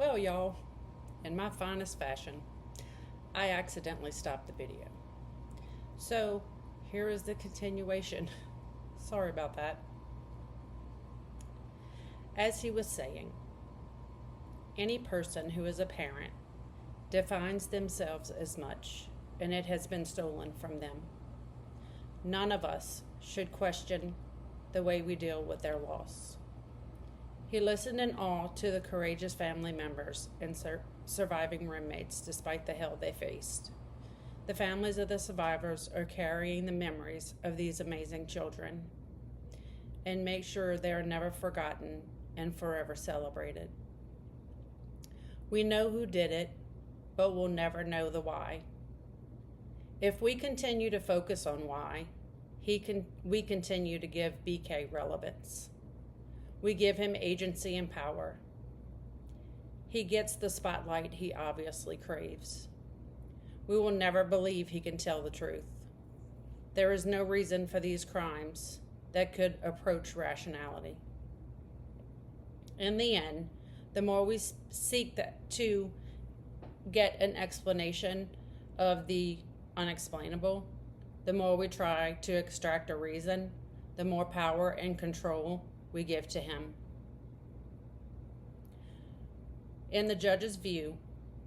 Well, y'all, in my finest fashion, I accidentally stopped the video. So, here is the continuation. Sorry about that. As he was saying, any person who is a parent defines themselves as much, and it has been stolen from them. None of us should question the way we deal with their loss. He listened in awe to the courageous family members and surviving roommates despite the hell they faced. The families of the survivors are carrying the memories of these amazing children and make sure they are never forgotten and forever celebrated. We know who did it, but we'll never know the why. If we continue to focus on why, we continue to give BK relevance. We give him agency and power. He gets the spotlight he obviously craves. We will never believe he can tell the truth. There is no reason for these crimes that could approach rationality. In the end, the more we seek to get an explanation of the unexplainable, the more we try to extract a reason, the more power and control we give to him. In the judge's view,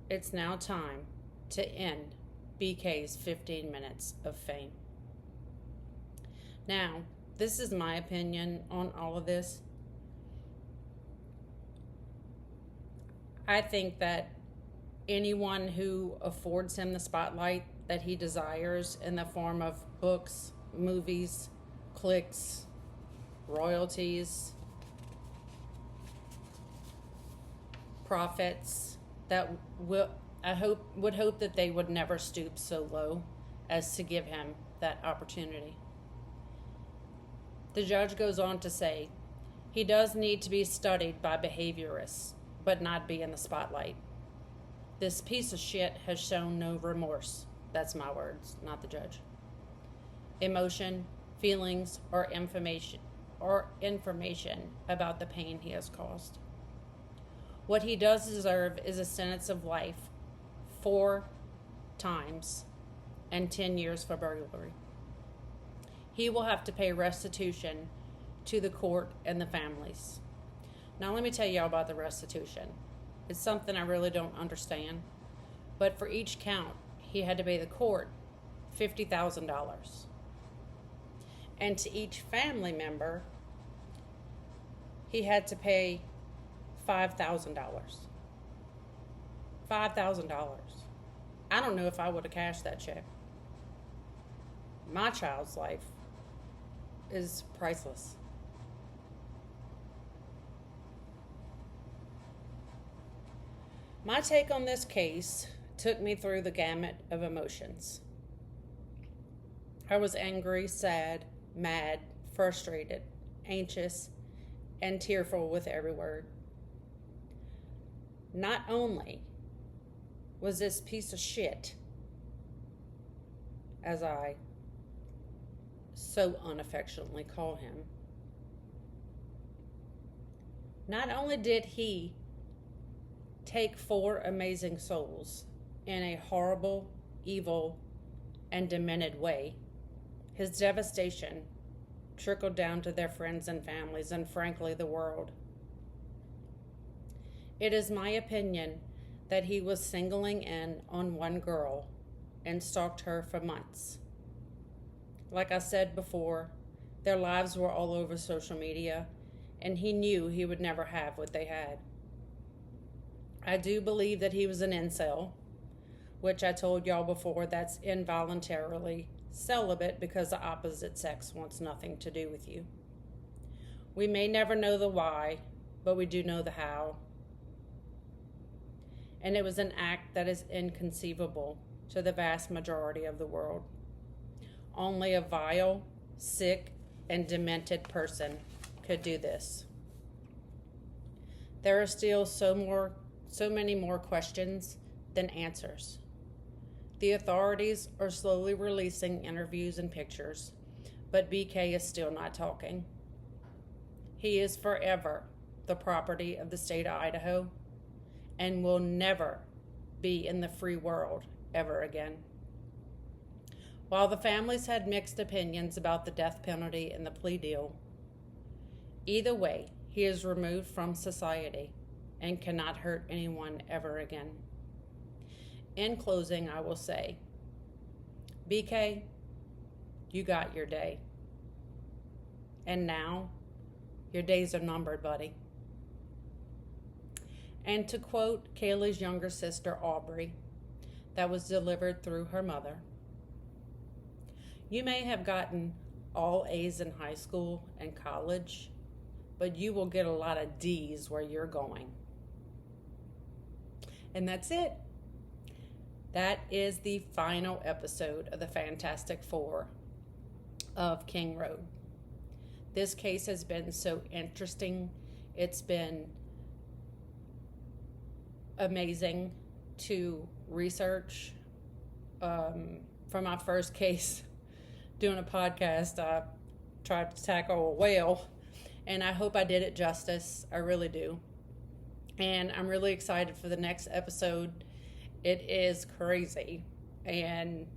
it's now time to end BK's 15 minutes of fame. Now, this is my opinion on all of this. I think that anyone who affords him the spotlight that he desires in the form of books, movies, clicks, royalties, profits, that would hope that they would never stoop so low as to give him that opportunity. The judge goes on to say, he does need to be studied by behaviorists, but not be in the spotlight. This piece of shit has shown no remorse. That's my words, not the judge. Emotion, feelings, or information about the pain he has caused. What he does deserve is a sentence of life, 4 times, and 10 years for burglary. He will have to pay restitution to the court and the families. Now let me tell y'all about the restitution. It's something I really don't understand. But for each count, he had to pay the court $50,000. And to each family member, he had to pay $5,000. $5,000. I don't know if I would have cashed that check. My child's life is priceless. My take on this case took me through the gamut of emotions. I was angry, sad, mad, frustrated, anxious, and tearful with every word. Not only was this piece of shit, as I so unaffectionately call him, not only did he take 4 amazing souls in a horrible, evil, and demented way, his devastation trickled down to their friends and families and, frankly, the world. It is my opinion that he was singling in on one girl and stalked her for months. Like I said before, their lives were all over social media, and he knew he would never have what they had. I do believe that he was an incel, which I told y'all before, that's involuntarily celibate because the opposite sex wants nothing to do with you. We may never know the why, but we do know the how. And it was an act that is inconceivable to the vast majority of the world. Only a vile, sick, and demented person could do this. There are still so many more questions than answers. The authorities are slowly releasing interviews and pictures, but BK is still not talking. He is forever the property of the state of Idaho, and will never be in the free world ever again. While the families had mixed opinions about the death penalty and the plea deal, either way, he is removed from society and cannot hurt anyone ever again. In closing, I will say, BK, you got your day. And now, your days are numbered, buddy. And to quote Kaylee's younger sister, Aubrey, that was delivered through her mother, you may have gotten all A's in high school and college, but you will get a lot of D's where you're going. And that's it. That is the final episode of the Fantastic Four of King Road. This case has been so interesting. It's been amazing to research. For my first case, doing a podcast, I tried to tackle a whale, and I hope I did it justice. I really do. And I'm really excited for the next episode. It is crazy, and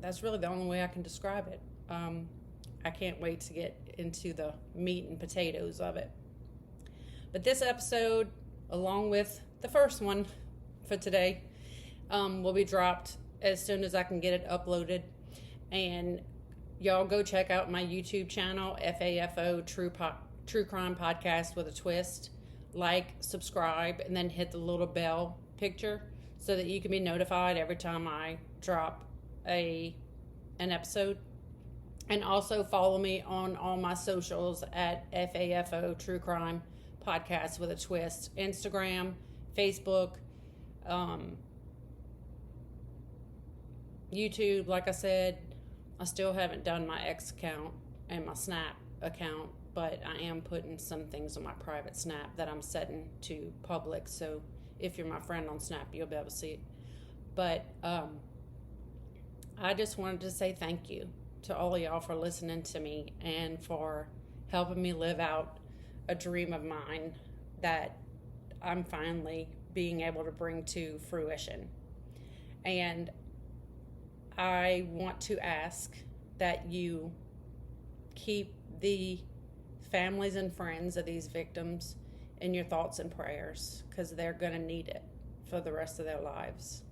that's really the only way I can describe it. I can't wait to get into the meat and potatoes of it. But this episode, along with the first one for today, will be dropped as soon as I can get it uploaded. And y'all go check out my YouTube channel, FAFO True Crime Podcast with a Twist. Like, subscribe, and then hit the little bell picture so that you can be notified every time I drop an episode. And also follow me on all my socials at FAFO True Crime Podcast with a Twist. Instagram, Facebook, YouTube. Like I said, I still haven't done my X account and my Snap account, but I am putting some things on my private Snap that I'm setting to public. So if you're my friend on Snap, you'll be able to see it. But I just wanted to say thank you to all of y'all for listening to me and for helping me live out a dream of mine that I'm finally being able to bring to fruition. And I want to ask that you keep the families and friends of these victims in your thoughts and prayers, because they're going to need it for the rest of their lives.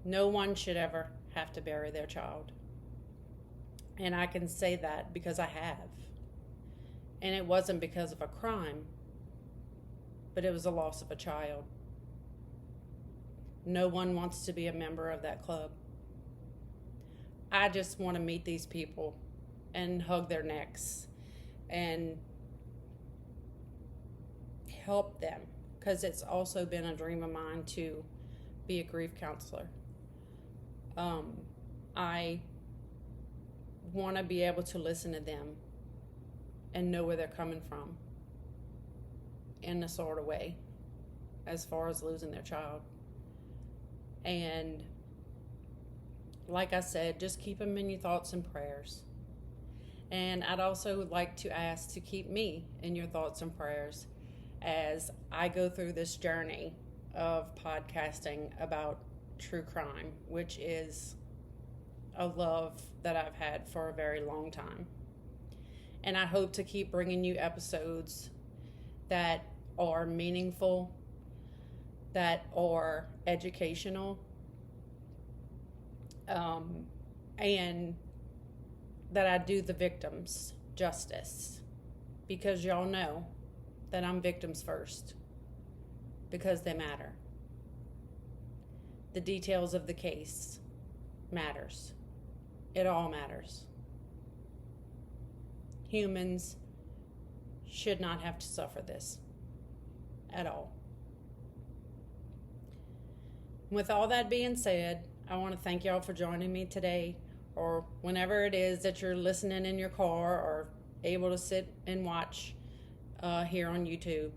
No one should ever have to bury their child. And I can say that because I have. And it wasn't because of a crime, but it was the loss of a child. No one wants to be a member of that club. I just want to meet these people and hug their necks and help them, because it's also been a dream of mine to be a grief counselor. I want to be able to listen to them and know where they're coming from in a sort of way as far as losing their child. And like I said, just keep them in your thoughts and prayers. And I'd also like to ask to keep me in your thoughts and prayers as I go through this journey of podcasting about true crime, which is a love that I've had for a very long time. And I hope to keep bringing you episodes that are meaningful, that are educational, and that I do the victims justice, because y'all know that I'm victims first, because they matter. The details of the case matters. It all matters. Humans should not have to suffer this at all. With all that being said, I want to thank y'all for joining me today, or whenever it is that you're listening in your car or able to sit and watch here on YouTube.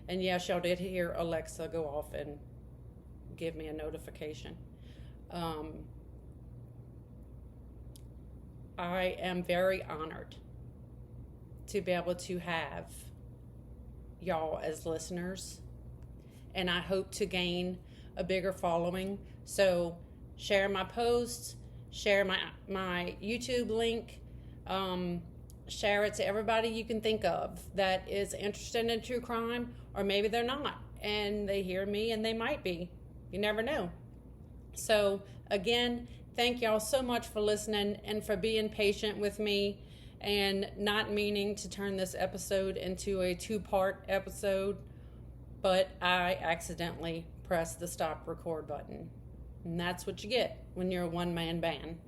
And yes, y'all did hear Alexa go off and give me a notification. I am very honored to be able to have y'all as listeners, and I hope to gain a bigger following. So share my posts, share my YouTube link, share it to everybody you can think of that is interested in true crime, or maybe they're not, and they hear me and they might be. You never know. So again, thank y'all so much for listening and for being patient with me and not meaning to turn this episode into a 2-part episode, but I accidentally pressed the stop record button. And that's what you get when you're a one-man band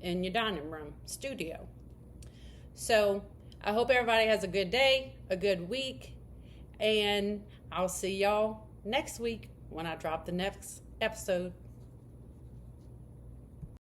in your dining room studio. So I hope everybody has a good day, a good week, and I'll see y'all next week when I drop the next episode.